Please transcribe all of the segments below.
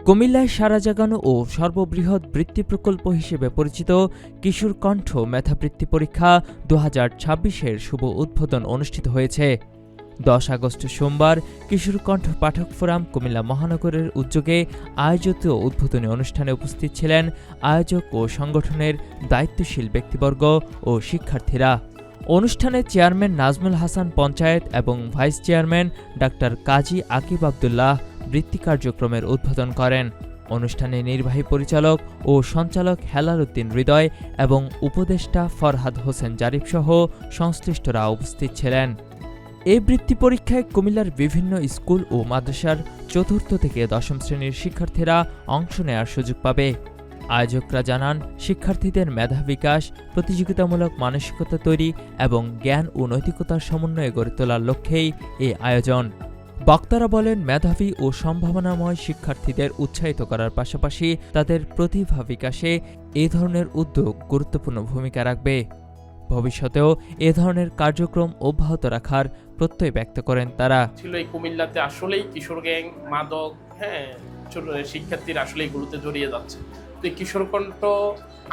কুমিল্লায় সারা জাগানো ও সর্ববৃহৎ বৃত্তি প্রকল্প হিসেবে পরিচিত কিশোর কণ্ঠ মেধাবৃত্তি পরীক্ষা 2026-এর শুভ উদ্বোধন অনুষ্ঠিত হয়েছে। 10 আগস্ট সোমবার কিশোর কণ্ঠ পাঠক ফোরাম কুমিল্লা মহানগরের উদ্যোগে আয়োজিত উদ্বোধনী অনুষ্ঠানে উপস্থিত ছিলেন আয়োজক ও সংগঠনের দায়িত্বশীল ব্যক্তিবর্গ ও শিক্ষার্থীরা। অনুষ্ঠানে চেয়ারম্যান নাজমুল হাসান পঞ্চায়েত এবং ভাইস চেয়ারম্যান ডাক্তার কাজী আকিব আবদুল্লাহ বৃত্তি কার্যক্রমের উদ্বোধন করেন। অনুষ্ঠানে নির্বাহী পরিচালক ও সঞ্চালক হেলাল উদ্দিন হৃদয় এবং উপদেষ্টা ফরহাদ হোসেন জারিফ সহ সংশ্লিষ্টরা উপস্থিত ছিলেন। এই বৃত্তি পরীক্ষায় কুমিল্লার বিভিন্ন স্কুল ও মাদ্রাসার 4র্থ থেকে 10ম শ্রেণীর শিক্ষার্থীরা অংশ নেওয়ার সুযোগ পাবে। আয়োজকরা জানান, শিক্ষার্থীদের মেধা বিকাশ, প্রতিযোগিতামূলক মানসিকতা তৈরি এবং জ্ঞান ও নৈতিকতার সমন্বয়ে গড়ে তোলার লক্ষ্যেই এই আয়োজন। বক্তারা বলেন, মেধাবী ও সম্ভাবনাময় শিক্ষার্থীদের উৎসাহিত করার পাশাপাশি তাদের প্রতিভা বিকাশে এ ধরনের উদ্যোগ গুরুত্বপূর্ণ ভূমিকা রাখবে। ভবিষ্যতেও এ ধরনের কার্যক্রম অব্যাহত রাখার প্রত্যয় ব্যক্ত করেন তারা। ছিল এই কুমিল্লাতে আসলেই কিশোর গ্যাং, মাদক, শিক্ষার্থীরা আসলে এগুলোতে জড়িয়ে যাচ্ছে। তো এই কিশোর কণ্ঠ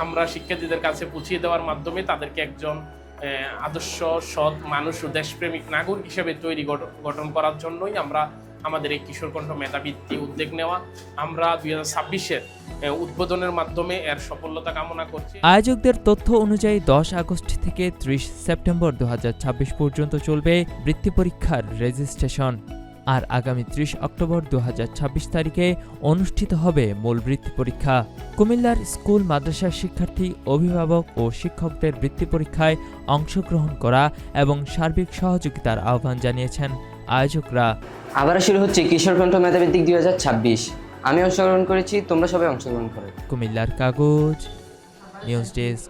আমরা শিক্ষার্থীদের কাছে পৌঁছিয়ে দেওয়ার মাধ্যমে তাদেরকে একজন আদর্শ সৎ মানুষ ও দেশপ্রেমিক নাগরিক হিসেবে গঠন করার জন্যই আমরা আমাদের এই কিশোর কণ্ঠ মেধাবৃত্তি উদ্যোগ নেওয়া। আমরা 2026-এর উদ্বোধনের মাধ্যমে এর সফলতা কামনা করছি। আয়োজকদের তথ্য অনুযায়ী 10 আগস্ট থেকে 30 সেপ্টেম্বর 2026 পর্যন্ত চলবে বৃত্তি পরীক্ষার রেজিস্ট্রেশন। আর আগামী 30 অক্টোবর 2026 তারিখে অনুষ্ঠিত হবে মূল বৃত্তি পরীক্ষা। কুমিল্লার স্কুল মাদ্রাসার শিক্ষার্থী, অভিভাবক ও শিক্ষকদের বৃত্তি পরীক্ষায় অংশগ্রহণ করা এবং সার্বিক সহযোগিতার আহ্বান জানিয়েছেন আয়োজকরা। আবার শুরু হচ্ছে কিশোর কণ্ঠ মেধাবৃত্তি 2026। আমি অংশগ্রহণ করেছি, তোমরা সবাই অংশগ্রহণ করো। কুমিল্লার কাগজ, নিউজ ডেস্ক।